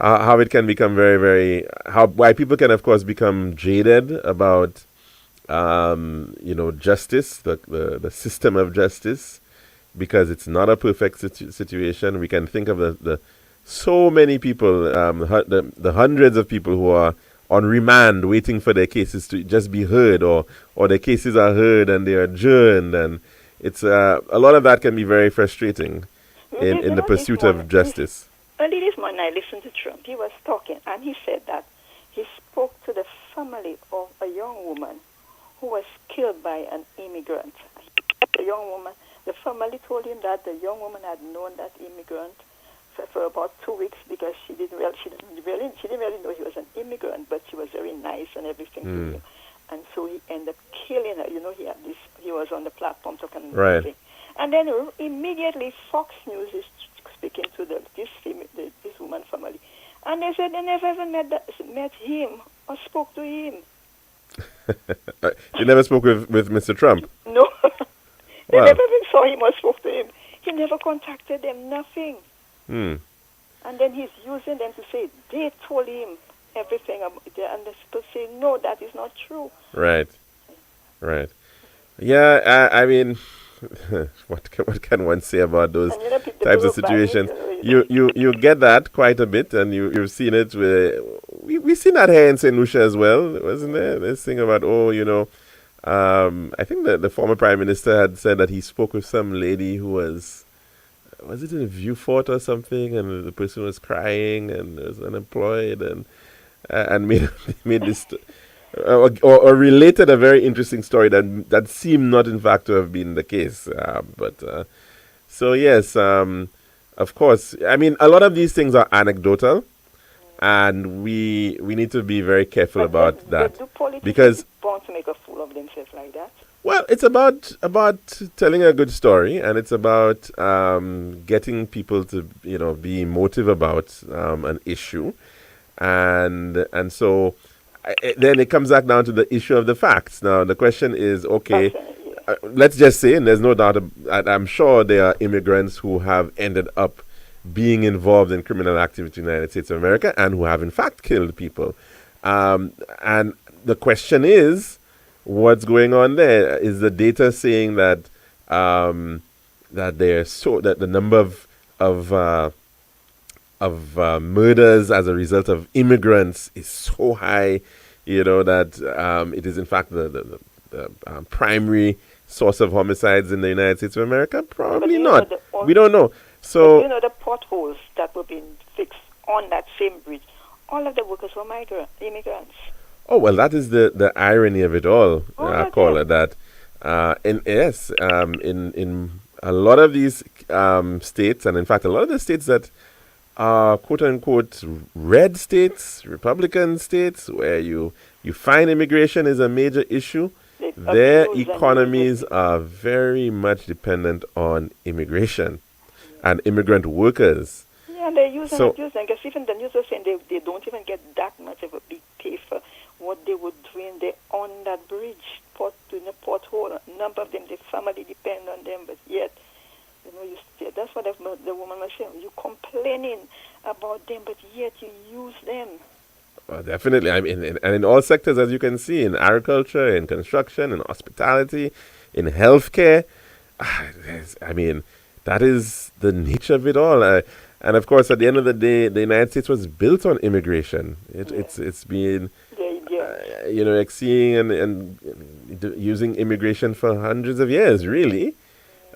how it can become very, very why people can of course become jaded about justice, the system of justice, because it's not a perfect situation. We can think of the so many people, the hundreds of people who are on remand waiting for their cases to just be heard, or their cases are heard and they are adjourned, and it's a lot of that can be very frustrating in the pursuit of justice.
Early this morning, I listened to Trump. He was talking, and he said that he spoke to the family of a young woman who was killed by an immigrant. The young woman, the family told him that the young woman had known that immigrant for about 2 weeks because she didn't really know he was an immigrant, but she was very nice and everything to him. And so he ended up killing her. He was on the platform talking.
Right.
And then immediately Fox News is speaking to this woman family, and they said they never even met him or spoke to him.
You never spoke with Mr. Trump?
No. They never even saw him or spoke to him. He never contacted them, nothing. And then he's using them to say they told him everything, and they're supposed to say no, that is not true.
Right. Yeah, I mean, what can one say about those types of situations? You get that quite a bit, and you've seen it. We've seen that here in St. Lucia as well, wasn't there? This thing about I think the former Prime Minister had said that he spoke with some lady who was it in a View Fort or something, and the person was crying and was unemployed, and made this. Or related a very interesting story that seemed not in fact to have been the case. So yes, of course. I mean, a lot of these things are anecdotal, and we need to be very careful about that, because
want to make a fool of themselves like that.
Well, it's about telling a good story, and it's about getting people to be emotive about an issue, and so. Then it comes back down to the issue of the facts. Now, the question is, okay, let's just say, and there's no doubt, I'm sure there are immigrants who have ended up being involved in criminal activity in the United States of America and who have in fact killed people. And the question is, what's going on there? Is the data saying that that the number of murders as a result of immigrants is so high, that it is in fact the primary source of homicides in the United States of America? Probably not. We don't know. So
the potholes that were being fixed on that same bridge, all of the workers were immigrants.
Oh, well, that is the irony of it all, caller, that in a lot of these states, and in fact a lot of the states that are quote-unquote red states, Republican states, where you find immigration is a major issue, their economies are very much dependent on immigration and immigrant workers.
Yeah, and they use and
So-
abuse them. Because even the news was saying they don't even get that much of a big pay for what they were doing there on that bridge, doing a pothole. A number of them, their family depend on them, but yet, that's what the woman was saying. You're complaining about them, but yet you use them.
Well, definitely. I mean, and in all sectors, as you can see, in agriculture, in construction, in hospitality, in healthcare. I mean, that is the nature of it all. And of course, at the end of the day, the United States was built on immigration. It's been, seeing and using immigration for hundreds of years, really.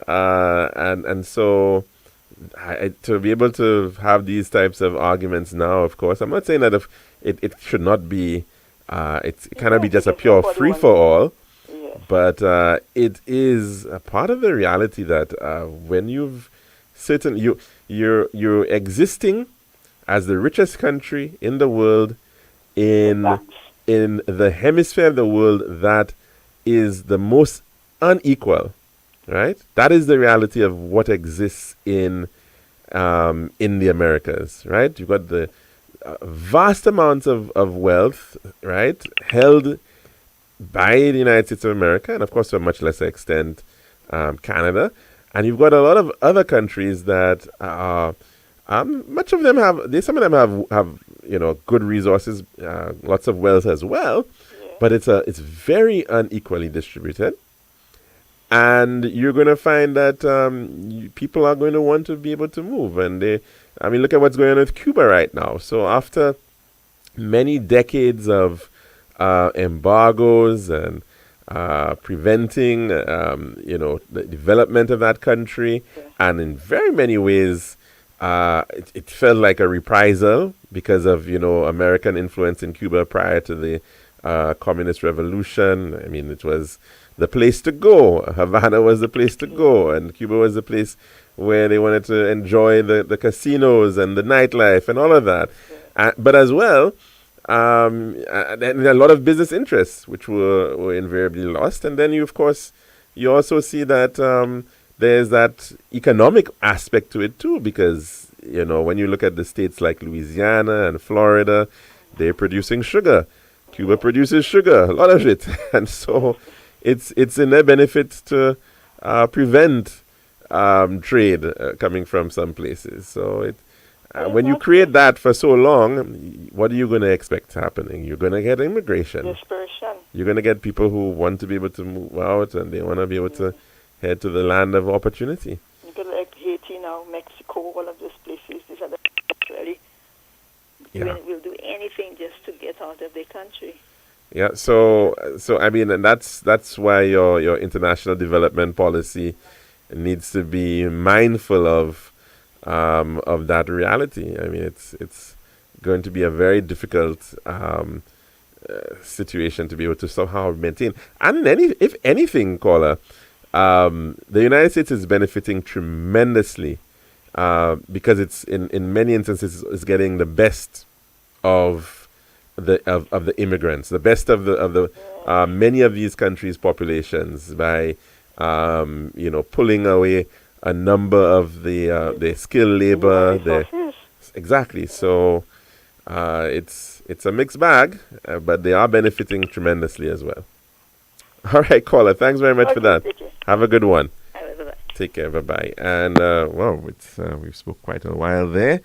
And so to be able to have these types of arguments now, of course, I'm not saying that if it should not be, it cannot be just a pure free for all, but it is a part of the reality that when you've you're existing as the richest country in the world in the hemisphere of the world that is the most unequal. Right, that is the reality of what exists in the Americas. Right, you've got the vast amounts of wealth, right, held by the United States of America, and of course to a much lesser extent, Canada, and you've got a lot of other countries that much of them some of them have good resources, lots of wealth as well, but it's very unequally distributed. And you're going to find that people are going to want to be able to move. And look at what's going on with Cuba right now. So after many decades of embargoes and preventing, the development of that country, and in very many ways, it felt like a reprisal because of, American influence in Cuba prior to the communist revolution. I mean, it was the place to go. Havana was the place to go, and Cuba was the place where they wanted to enjoy the casinos and the nightlife and all of that. But as well, and a lot of business interests, which were invariably lost. And then you also see that there's that economic aspect to it too, because, when you look at the states like Louisiana and Florida, they're producing sugar. Cuba produces sugar, a lot of it. And so it's in their benefit to prevent trade coming from some places. So when you create that for so long, what are you going to expect happening? You're going to get immigration.
Dispersion.
You're going to get people who want to be able to move out, and they want to be able to head to the land of opportunity.
You got like Haiti now, Mexico, all of those places. These are the really will do anything just to get out of their country.
Yeah, so I mean, and that's why your international development policy needs to be mindful of that reality. I mean, it's going to be a very difficult situation to be able to somehow maintain. And if anything, caller, the United States is benefiting tremendously because it's in many instances is getting the best of the immigrants, the best of the many of these countries' populations by pulling away a number of the skilled labor. Exactly. So it's a mixed bag, but they are benefiting tremendously as well. All right, caller. Thanks very much for that. Have a good one. Take care. Bye-bye. And we've spoke quite a while there,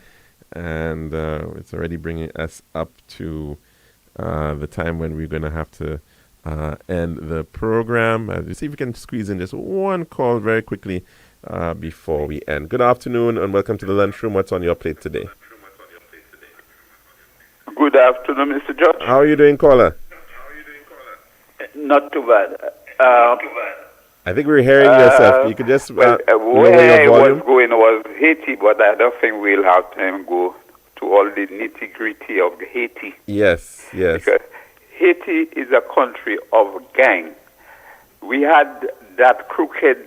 and it's already bringing us up to the time when we're going to have to end the program. Let's see if we can squeeze in just one call very quickly before we end. Good afternoon and welcome to the Lunchroom. What's on your plate today?
Good afternoon, Mr. Judge.
How are you doing, caller?
Not too bad.
I think we're hearing yourself. You could just
where
lower your volume.
Was going was Haiti, but I don't think we'll have time to go to all the nitty-gritty of Haiti.
Yes.
Because Haiti is a country of gang. We had that crooked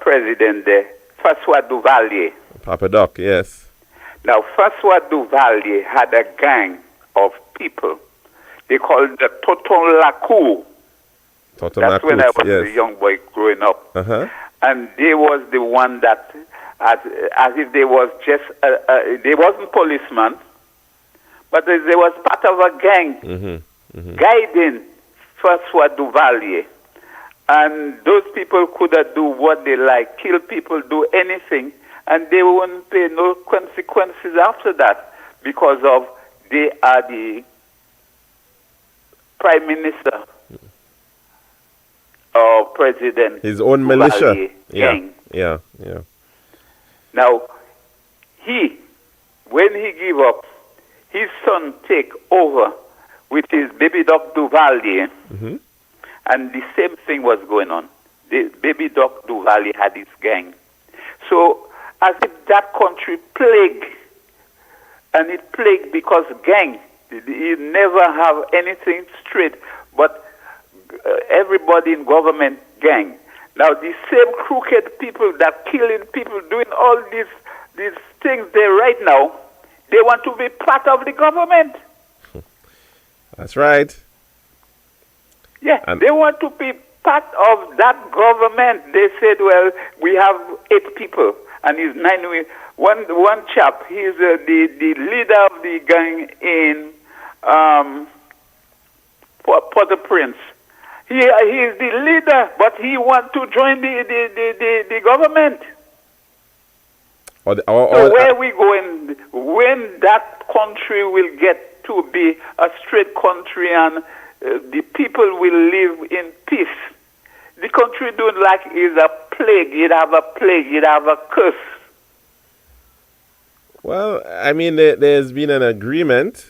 president there, François Duvalier.
Papa Doc, yes.
Now, François Duvalier had a gang of people. They called the Toton Lacour. That's when I was a young boy growing up.
Uh-huh.
And they was the one that as if they was just they wasn't policemen, but they was part of a gang guiding Francois Duvalier. And those people could do what they like, kill people, do anything, and they won't pay no consequences after that because of they are the prime minister or president.
His own militia.
Gang.
Yeah.
Now, when he give up, his son take over with his baby dog Duvalier, and the same thing was going on. The baby dog Duvalier had his gang. So, as if that country plagued, and it plagued because gang, you never have anything straight, but everybody in government gang. Now, the same crooked people that killing people, doing all these things there right now, they want to be part of the government.
That's right.
Yeah, they want to be part of that government. They said, well, we have 8 people, and he's 9. One chap, he's the leader of the gang in Port-au-Prince. He is the leader, but he wants to join the government. So where we going? When that country will get to be a straight country and the people will live in peace. The country don't like is a plague. It have a plague. It have a curse.
Well, I mean, there's been an agreement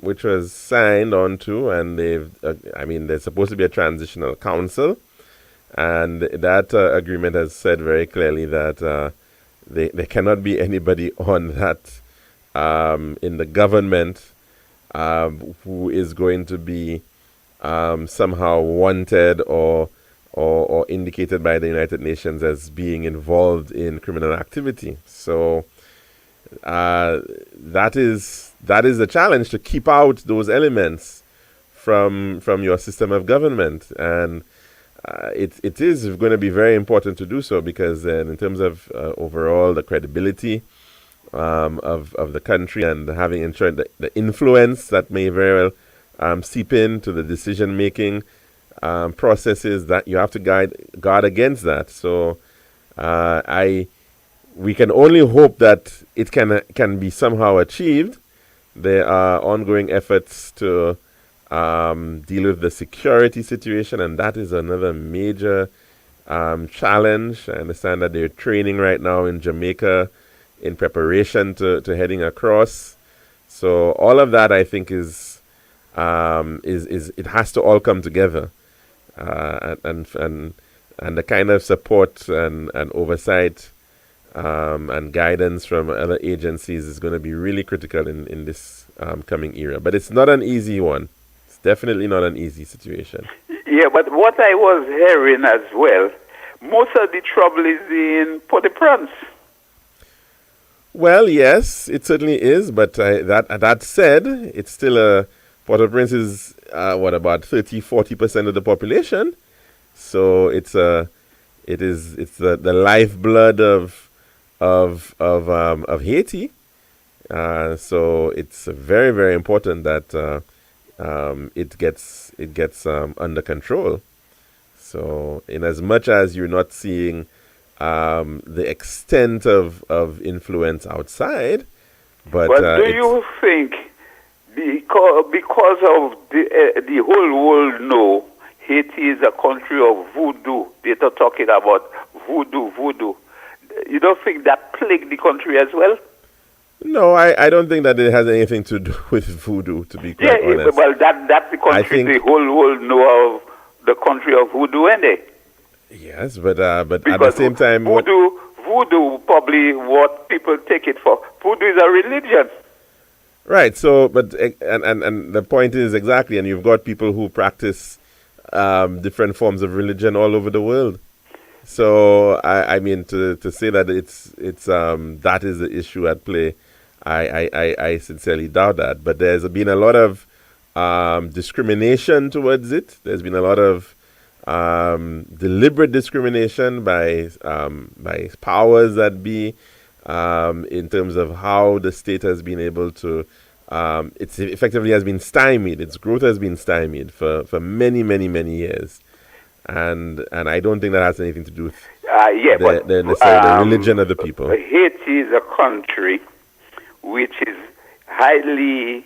which was signed onto, and there's supposed to be a transitional council, and that agreement has said very clearly that there cannot be anybody on that in the government who is going to be somehow wanted or indicated by the United Nations as being involved in criminal activity. So that is the challenge, to keep out those elements from your system of government, and it is going to be very important to do so, because in terms of overall the credibility of the country, and having ensured the influence that may very well seep into the decision making processes, that you have to guard against that. So we can only hope that it can be somehow achieved. There are ongoing efforts to deal with the security situation, and that is another major challenge. I understand that they're training right now in Jamaica in preparation to heading across. So all of that, I think, is it has to all come together, and the kind of support and oversight and guidance from other agencies is going to be really critical in this coming era. But it's not an easy one. It's definitely not an easy situation.
Yeah, but what I was hearing as well, most of the trouble is in Port-au-Prince.
Well, yes, it certainly is. But that said, it's still Port-au-Prince is about 30-40% of the population. So it's the lifeblood of Haiti. So it's very, very important that it gets under control. So in as much as you're not seeing the extent of influence outside, but
do you think because of the whole world know Haiti is a country of voodoo, they're talking about voodoo, you don't think that plagued the country as well?
No, I don't think that it has anything to do with voodoo, to be quite honest.
Well, that's the country the whole world know of, the country of voodoo, ain't they?
Yes, but at the same time,
voodoo probably what people take it for. Voodoo is a religion.
Right. So, but and the point is exactly, and you've got people who practice different forms of religion all over the world. So I mean to say that it's that is the issue at play, I sincerely doubt that. But there's been a lot of discrimination towards it. There's been a lot of deliberate discrimination by powers that be, in terms of how the state has been able to, it effectively has been stymied. Its growth has been stymied for many, many, many years. And I don't think that has anything to do with the religion of the people.
Haiti is a country which is highly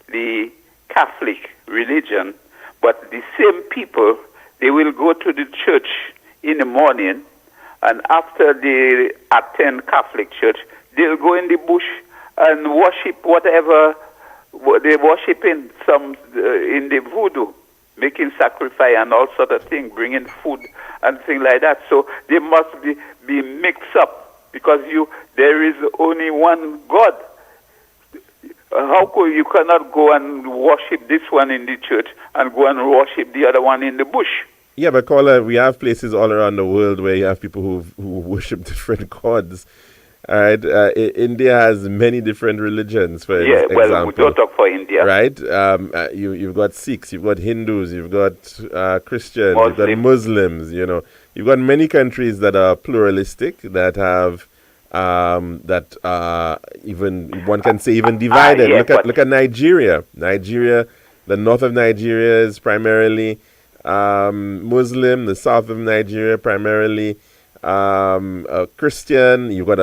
the Catholic religion, but the same people, they will go to the church in the morning, and after they attend Catholic church, they'll go in the bush and worship whatever they worship in, some in the voodoo, making sacrifice and all sort of things, bringing food and things like that. So they must be mixed up, because there is only one God. How could you cannot go and worship this one in the church and go and worship the other one in the bush?
Yeah, but caller, we have places all around the world where you have people who worship different gods. All right, India has many different religions. For example,
well, we don't talk for India,
right? You've got Sikhs, you've got Hindus, you've got Christians, you've got Muslims. You know, you've got many countries that are pluralistic, that have even one can say even divided. Look at Nigeria. Nigeria, the north of Nigeria is primarily Muslim. The south of Nigeria primarily Christian. You've got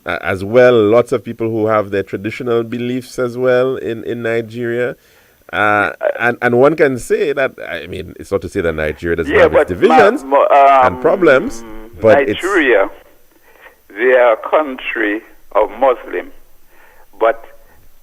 as well lots of people who have their traditional beliefs as well in Nigeria. And one can say that, I mean, it's not to say that Nigeria doesn't have its divisions and problems, but
Nigeria, they are a country of Muslim, but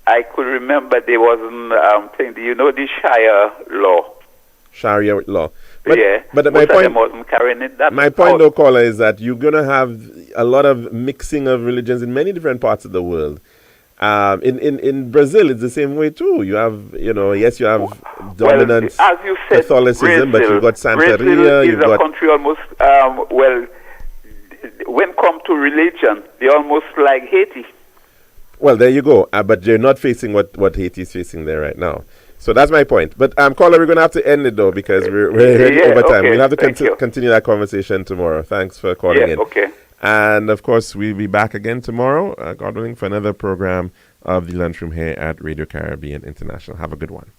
I could remember there wasn't the Sharia law. But my point wasn't carrying it.
My point, though, caller, is that you're going to have a lot of mixing of religions in many different parts of the world. In Brazil, it's the same way too. You have, yes, you have dominant
as you said,
Catholicism,
Brazil,
but you've got Santeria.
Brazil is a country almost when it comes to religion, they're almost like Haiti.
Well, there you go. But they're not facing what Haiti is facing there right now. So that's my point. But caller, we're going to have to end it though, because we're already over time. We'll have to continue that conversation tomorrow. Thanks for calling in.
Okay.
And of course, we'll be back again tomorrow, God willing, for another program of the Lunchroom here at Radio Caribbean International. Have a good one.